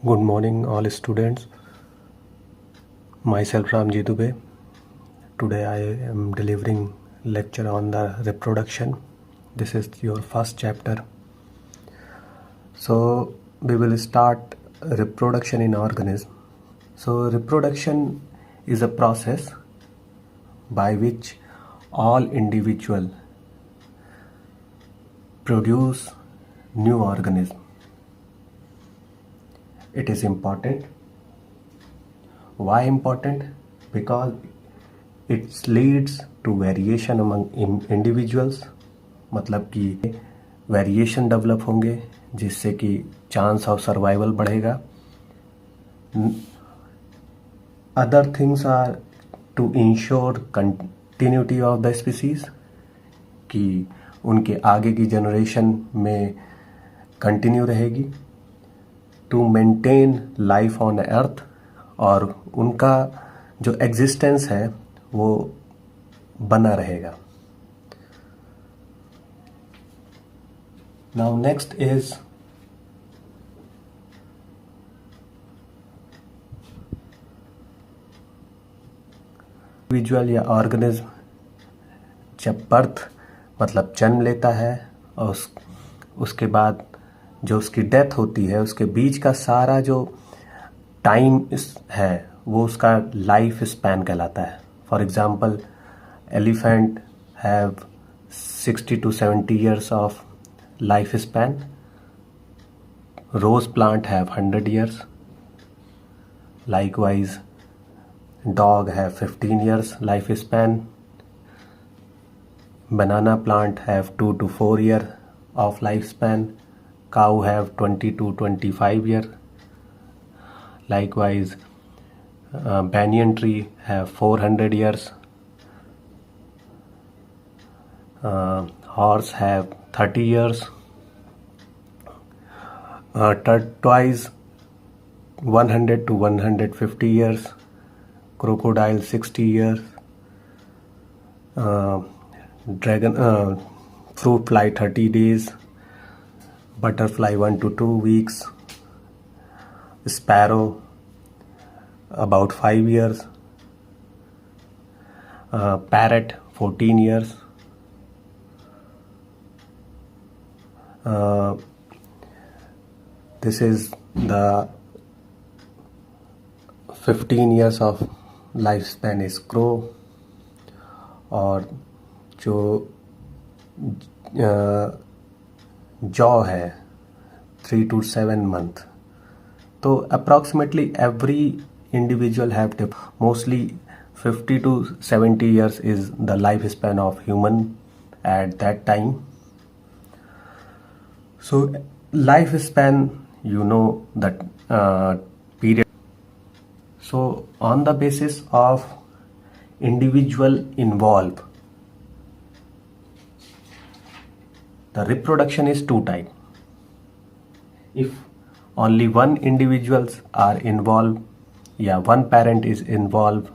Good morning, all students. Myself Ramji Dubey. Today I am delivering lecture on the reproduction. This is your first chapter. So we will start reproduction in organism. So reproduction is a process by which all individuals produce new organism. It is important. Why important? Because it leads to variation among individuals. मतलब कि variation develop होंगे जिससे कि chance of survival बढ़ेगा. Other things are to ensure continuity of the species, कि उनके आगे की जनरेशन में कंटिन्यू रहेगी. To maintain life on Earth, और उनका जो एग्जिस्टेंस है वो बना रहेगा. नाउ नेक्स्ट इज इंडिविजुअल या ऑर्गेनिज्म जब बर्थ मतलब जन्म लेता है और उसके बाद जो उसकी डेथ होती है, उसके बीच का सारा जो टाइम है वो उसका लाइफ स्पैन कहलाता है. For example, elephant have 60 to 70 years of life span. Rose plant have 100 years. Likewise, dog have 15 years life span. Banana plant have 2 to 4 year of lifespan. Cow have 20 to 25 year. Likewise, banyan tree have 400 years. Horse have 30 years. Tortoise 100 to 150 years. Crocodile 60 years. Dragon fruit fly 30 days. Butterfly 1 to 2 weeks. Sparrow about 5 years. Parrot 14 years. This is the 15 years of lifespan is crow. और जो jaw है 3 to 7 month. तो approximately every individual have mostly 50 to 70 years is the lifespan of human at that time. So lifespan, you know that period. So on the basis of individual involved, the reproduction is two type. If only one individuals are involved, one parent is involved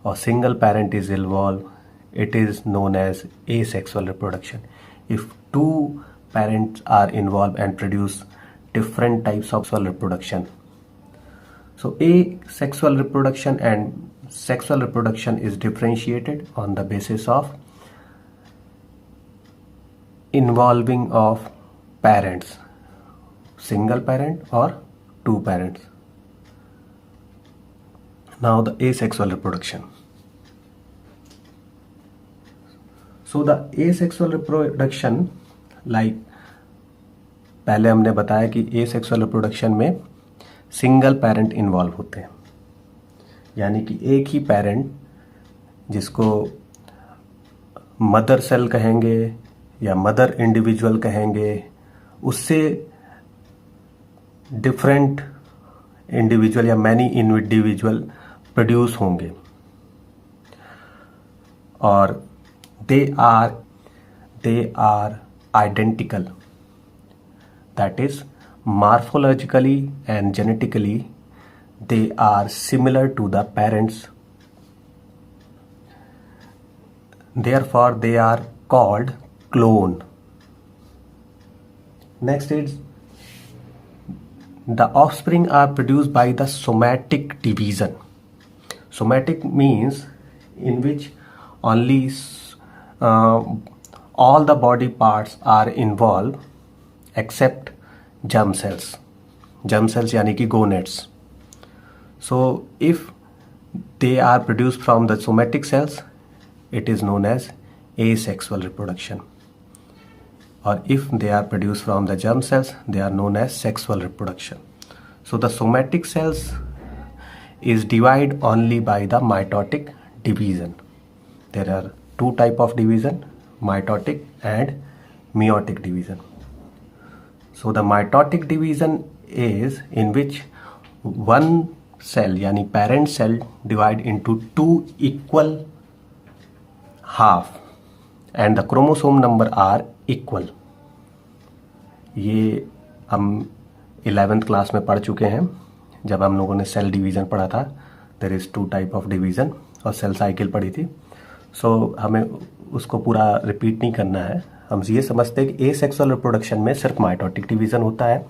or single parent is involved, it is known as asexual reproduction. If two parents are involved and produce different types of sexual reproduction. So asexual reproduction and sexual reproduction is differentiated on the basis of involving of parents, single parent or two parents. Now the asexual reproduction. So the asexual reproduction, like पहले हमने बताया कि asexual reproduction में single parent involve होते हैं, यानी कि एक ही पेरेंट, जिसको मदर सेल कहेंगे या मदर इंडिविजुअल कहेंगे, उससे डिफरेंट इंडिविजुअल या मैनी इंडिविजुअल प्रोड्यूस होंगे, और they are identical. That is morphologically and genetically they are similar to the parents. Therefore they are called clone. Next is the offspring are produced by the somatic division. Somatic means in which only all the body parts are involved except germ cells. Germ cells यानी कि gonads. So if they are produced from the somatic cells, it is known as asexual reproduction. Or if they are produced from the germ cells, they are known as sexual reproduction. So the somatic cells is divided only by the mitotic division. There are two type of division, mitotic and meiotic division. So the mitotic division is in which one cell यानी parent cell divide into two equal half and the chromosome number are equal. ये हम 11th class में पढ़ चुके हैं जब हम लोगों ने सेल डिवीज़न पढ़ा था. There is two type of division और सेल साइकिल पढ़ी थी. सो हमें उसको पूरा रिपीट नहीं करना है. हम ये समझते हैं कि एसेक्सुअल रिप्रोडक्शन में सिर्फ माइटोटिक डिवीज़न होता है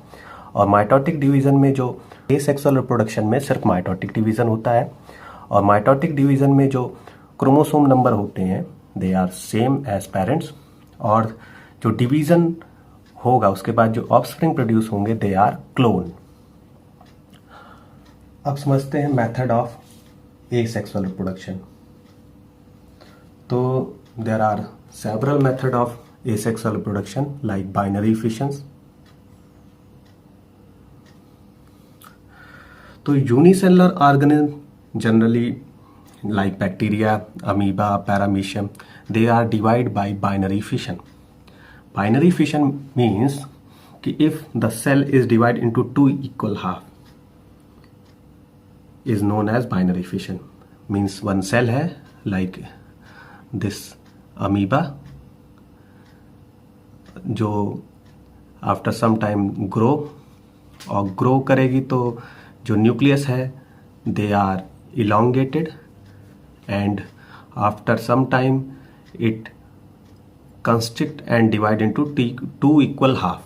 और माइटोटिक डिवीज़न में जो एसेक्सुअल रिप्रोडक्शन में सिर्फ माइटोटिक डिवीज़न होता है और माइटोटिक डिवीज़न में जो क्रोमोसोम नंबर होते हैं they are same as parents और जो डिवीज़न होगा उसके बाद जो ऑफस्प्रिंग प्रोड्यूस होंगे दे आर क्लोन. अब समझते हैं मेथड ऑफ एसेक्सुअल रिप्रोडक्शन. तो there are several method of asexual reproduction like binary fissions. तो unicellular organism generally like bacteria, amoeba, paramecium, they are divided by binary fission. Binary fission means कि if the cell is divided into two equal half is known as binary fission. Means one cell है like this amoeba जो after some time grow और grow करेगी तो जो nucleus है they are elongated and after some time it constrict and divide into two equal half.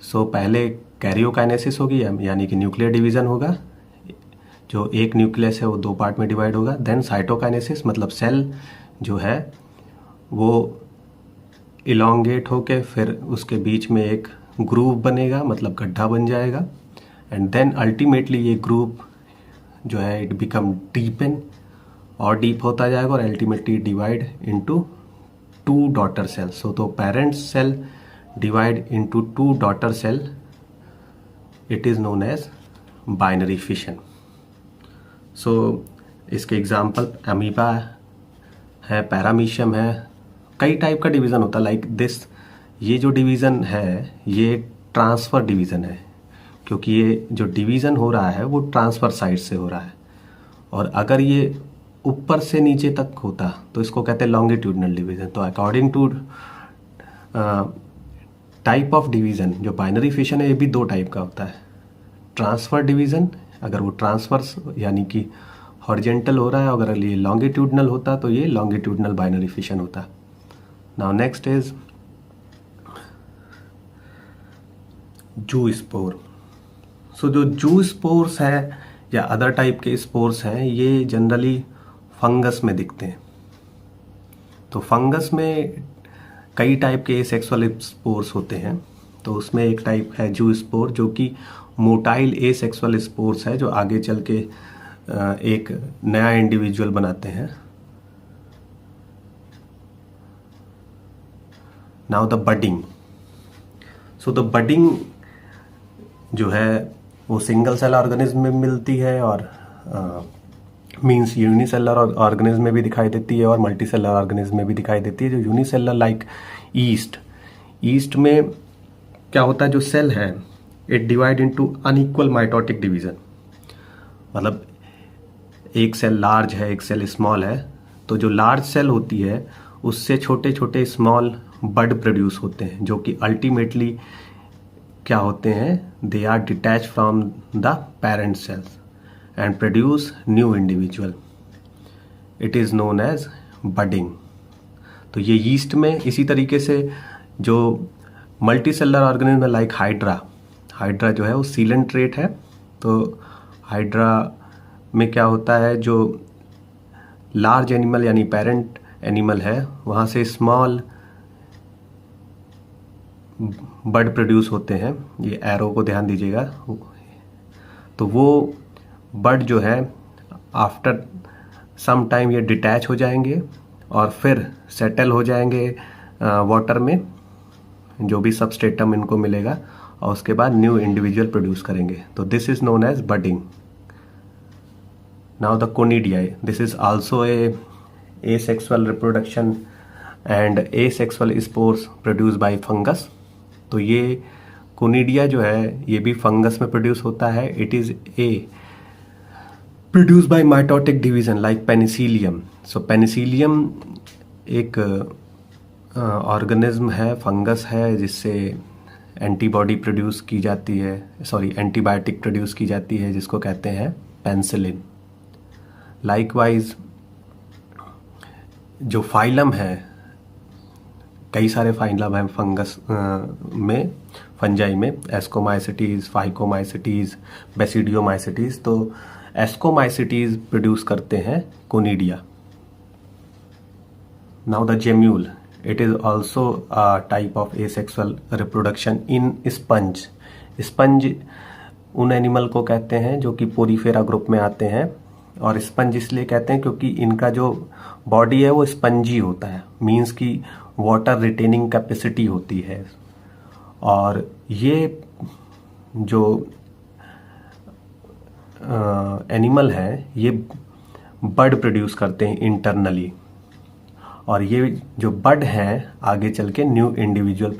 So पहले karyokinesis होगी यानी कि न्यूक्लियर डिवीज़न होगा. जो एक न्यूक्लियस है वो दो पार्ट में डिवाइड होगा. देन साइटोकाइनेसिस मतलब सेल जो है वो इलोंगेट होके फिर उसके बीच में एक ग्रूव बनेगा मतलब गड्ढा बन जाएगा एंड देन अल्टीमेटली ये ग्रूव जो है इट बिकम डीपन और डीप होता जाएगा और ultimately divide into two daughter cells. So तो parent cell divide into two daughter cell it is known as binary fission. So इसके एग्जांपल अमीबा है, पैरामीशियम है. कई टाइप का डिवीज़न होता है लाइक दिस. ये जो डिवीज़न है ये ट्रांसफ़र डिवीज़न है क्योंकि ये जो डिवीज़न हो रहा है वो ट्रांसफ़र साइड से हो रहा है और अगर ये ऊपर से नीचे तक होता तो इसको कहते हैं लॉन्गिट्यूडनल डिवीज़न. तो according to type of division जो बाइनरी फिशन है ये भी दो टाइप का होता है. ट्रांसफ़र डिवीज़न अगर वो ट्रांसफर्स यानी कि हॉरिजेंटल हो रहा है, अगर ये लॉन्गिट्यूडनल होता तो ये लॉन्गिट्यूडनल बाइनरी फिशन होता. नाउ नेक्स्ट इज जू स्पोर. सो जो जू स्पोर्स है या अदर टाइप के स्पोर्स हैं ये जनरली फंगस में दिखते हैं. तो फंगस में कई टाइप के एसेक्सुअल स्पोर्स होते हैं. तो उसमें एक टाइप है जू स्पोर जो कि मोटाइल एसेक्सुअल स्पोर्स है जो आगे चल के एक नया इंडिविजुअल बनाते हैं. Now the budding. So the budding जो है वो सिंगल सेल ऑर्गेनिज्म में मिलती है और मींस यूनिसेलर ऑर्गेनिज्म में भी दिखाई देती है और मल्टीसेलर ऑर्गेनिज्म में भी दिखाई देती है. जो यूनिसेलर लाइक ईस्ट में क्या होता है, जो सेल है it divide into unequal mitotic division. मतलब एक सेल लार्ज है एक सेल स्मॉल है, तो जो लार्ज सेल होती है उससे छोटे छोटे स्मॉल बड प्रोड्यूस होते हैं जो कि अल्टीमेटली क्या होते हैं, they are detach from the parent cells and produce new individual. It is known as budding. तो ये यीस्ट में इसी तरीके से जो multicellular organism like hydra जो है वो सीलेंट ट्रेट है। तो हाइड्रा में क्या होता है, जो लार्ज एनिमल यानी पेरेंट एनिमल है वहाँ से स्मॉल बर्ड प्रोड्यूस होते हैं। ये एरो को ध्यान दीजिएगा। तो वो बर्ड जो है आफ्टर सम टाइम ये डिटैच हो जाएंगे और फिर सेटल हो जाएंगे वाटर में, जो भी सबस्ट्रेटम इनको मिलेगा, और उसके बाद न्यू इंडिविजुअल प्रोड्यूस करेंगे। तो this is known as budding. Now the conidia, this is also a asexual reproduction and asexual spores produced by fungus। तो ये कोनिडिया जो है ये भी फंगस में प्रोड्यूस होता है। It is a produce by mitotic division like Penicillium. So Penicillium एक ऑर्गेनिज्म है, फंगस है, जिससे एंटीबॉडी प्रोड्यूस की जाती है, एंटीबायोटिक प्रोड्यूस की जाती है, जिसको कहते हैं पेनिसिलिन। लाइकवाइज जो फाइलम है, कई सारे फाइलम हैं फंगस में, फंजाई में, एस्कोमाइसिटीज, फाइकोमाइसिटीज, बेसिडियोमाइसिटीज। तो एस्कोमाइसिटीज प्रोड्यूस करते हैं conidia. Now the gemmule, it is also a type of asexual reproduction in sponge. Sponge उन एनिमल को कहते हैं जो कि पोरीफेरा ग्रुप में आते हैं, और स्पंज इसलिए कहते हैं क्योंकि इनका जो बॉडी है वो स्पंजी होता है, मीन्स कि वाटर रिटेनिंग कैपेसिटी होती है। और ये जो एनिमल है ये बड प्रोड्यूस करते हैं इंटरनली, और ये जो बड हैं आगे चल के न्यू इंडिविजुअल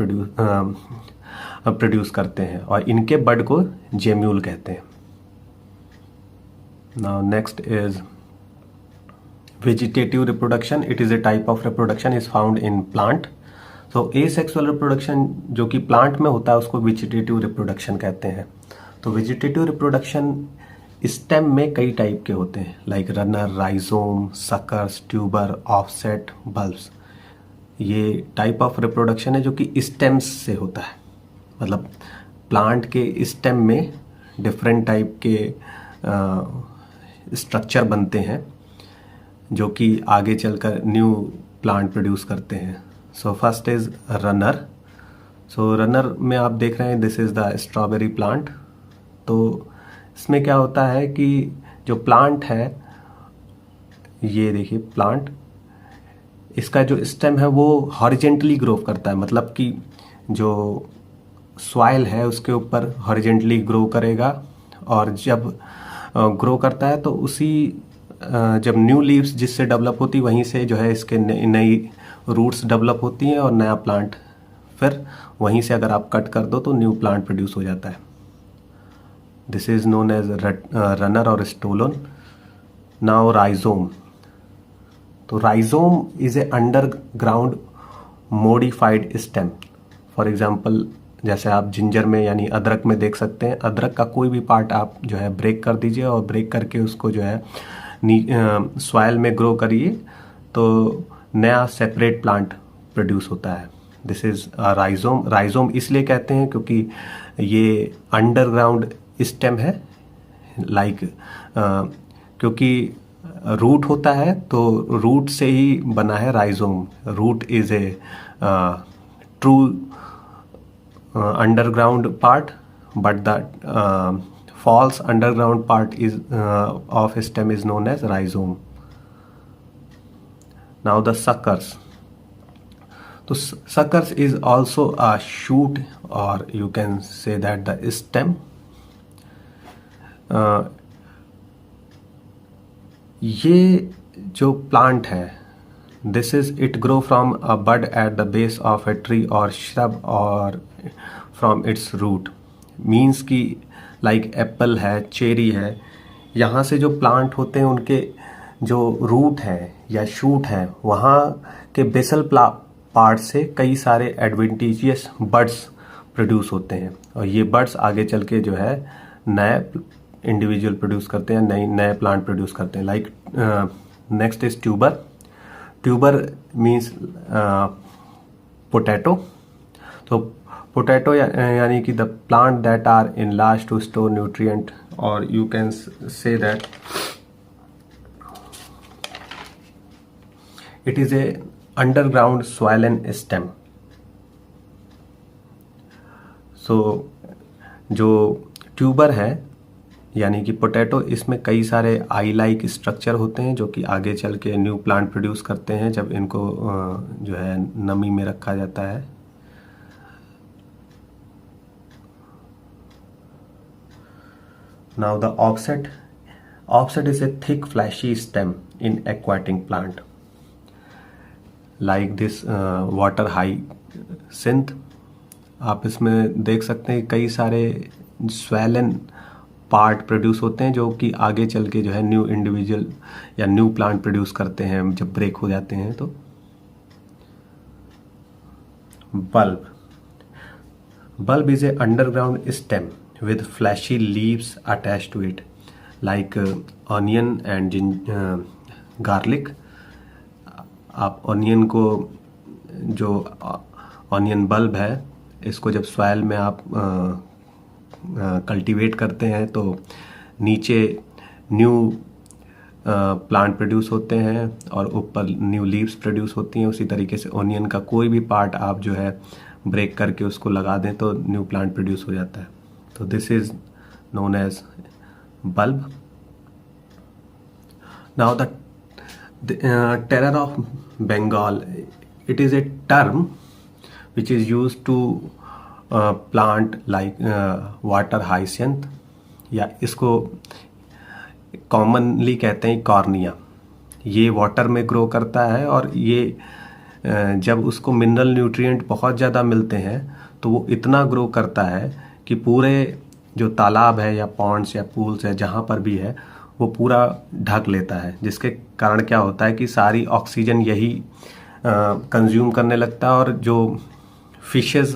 प्रोड्यूस करते हैं, और इनके बड को जेम्यूल कहते हैं। Now next is vegetative reproduction. It is a type of reproduction is found in plant. So asexual reproduction जो कि प्लांट में होता है उसको वेजिटेटिव रिप्रोडक्शन कहते हैं। तो वेजिटेटिव रिप्रोडक्शन स्टेम में कई टाइप के होते हैं, like runner, rhizome, suckers, tuber, offset, bulbs. ये टाइप ऑफ रिप्रोडक्शन है जो कि स्टेम्स से होता है, मतलब प्लांट के स्टेम में डिफरेंट टाइप के स्ट्रक्चर बनते हैं जो कि आगे चलकर न्यू प्लांट प्रोड्यूस करते हैं। So first is runner. So runner में आप देख रहे हैं this is the strawberry plant. तो इसमें क्या होता है कि जो प्लांट है, ये देखिए प्लांट, इसका जो स्टेम है वो हॉरिजेंटली ग्रो करता है, मतलब कि जो सॉइल है उसके ऊपर हॉरिजेंटली ग्रो करेगा, और जब ग्रो करता है तो उसी जब न्यू लीव्स जिससे डेवलप होती वहीं से जो है इसके नई रूट्स डेवलप होती हैं, और नया प्लांट फिर वहीं से अगर आप कट कर दो तो न्यू प्लांट प्रोड्यूस हो जाता है। This is known as runner और स्टोलन। Now rhizome. तो rhizome is a underground modified stem. For example जैसे आप जिंजर में यानी अदरक में देख सकते हैं, अदरक का कोई भी पार्ट आप जो है ब्रेक कर दीजिए और ब्रेक करके उसको जो है सॉइल में ग्रो करिए तो नया सेपरेट प्लांट प्रोड्यूस होता है। This is rhizome. राइजोम इसलिए कहते हैं क्योंकि ये अंडरग्राउंड स्टेम है, लाइक क्योंकि रूट होता है तो रूट से ही बना है rhizome. Root is a true underground part, but the false underground part is of stem is known as rhizome. Now the suckers. So suckers is also a shoot, or you can say that the stem. ये जो plant है, this is it grow from a bud at the base of a tree or shrub or from its root। means कि like Apple है, cherry है, यहाँ से जो plant होते हैं उनके जो रूट है या शूट है वहाँ के बेसल पार्ट से कई सारे एडवेंटिजियस बड्स प्रोड्यूस होते हैं, और ये बड्स आगे चल के जो है नए इंडिविजुअल प्रोड्यूस करते हैं, नए प्लांट प्रोड्यूस करते हैं। Like next is tuber. Tuber means potato. तो पोटैटो यानी कि the plant that are in large to store nutrient, और you can say that it is a underground soil and stem. So जो tuber है यानी कि पोटैटो, इसमें कई सारे आई लाइक स्ट्रक्चर होते हैं जो कि आगे चल के न्यू प्लांट प्रोड्यूस करते हैं जब इनको जो है नमी में रखा जाता है। Now the offset is a thick fleshy stem in aquatic plant like this water hyacinth। आप इसमें देख सकते हैं कई सारे स्वेलन पार्ट प्रोड्यूस होते हैं जो कि आगे चल के जो है न्यू इंडिविजुअल या न्यू प्लांट प्रोड्यूस करते हैं जब ब्रेक हो जाते हैं। तो bulb is a underground stem with fleshy leaves attached to it like onion and garlic। आप ऑनियन को, जो ऑनियन बल्ब है, इसको जब सॉइल में आप कल्टीवेट करते हैं तो नीचे न्यू प्लांट प्रोड्यूस होते हैं और ऊपर न्यू लीव्स प्रोड्यूस होती हैं। उसी तरीके से ऑनियन का कोई भी पार्ट आप जो है ब्रेक करके उसको लगा दें तो न्यू प्लांट प्रोड्यूस हो जाता है। तो this is known as bulb. Now the terror of Bengal, it is a term which is used to plant like water hyacinth, या इसको कॉमनली कहते हैं कॉर्निया। ये वाटर में ग्रो करता है और ये जब उसको मिनरल न्यूट्रिएंट बहुत ज़्यादा मिलते हैं तो वो इतना ग्रो करता है कि पूरे जो तालाब है या पॉन्ड्स या पूल्स है जहाँ पर भी है वो पूरा ढक लेता है, जिसके कारण क्या होता है कि सारी ऑक्सीजन यही कंज्यूम करने लगता है और जो फिशेस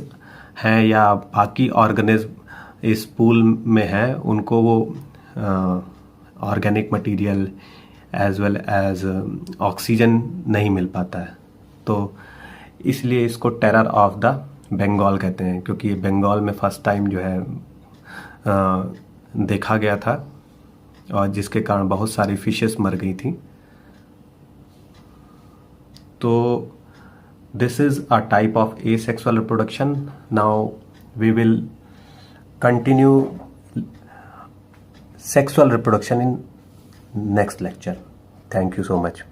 हैं या बाकी ऑर्गेनिज्म इस पूल में हैं उनको वो organic material as well as oxygen नहीं मिल पाता है। तो इसलिए इसको टेरर ऑफ द बंगाल कहते हैं, क्योंकि बंगाल में फर्स्ट टाइम जो है देखा गया था और जिसके कारण बहुत सारी फिशेस मर गई थी। तो this is a type of asexual reproduction. Now we will continue sexual reproduction in next lecture. Thank you so much.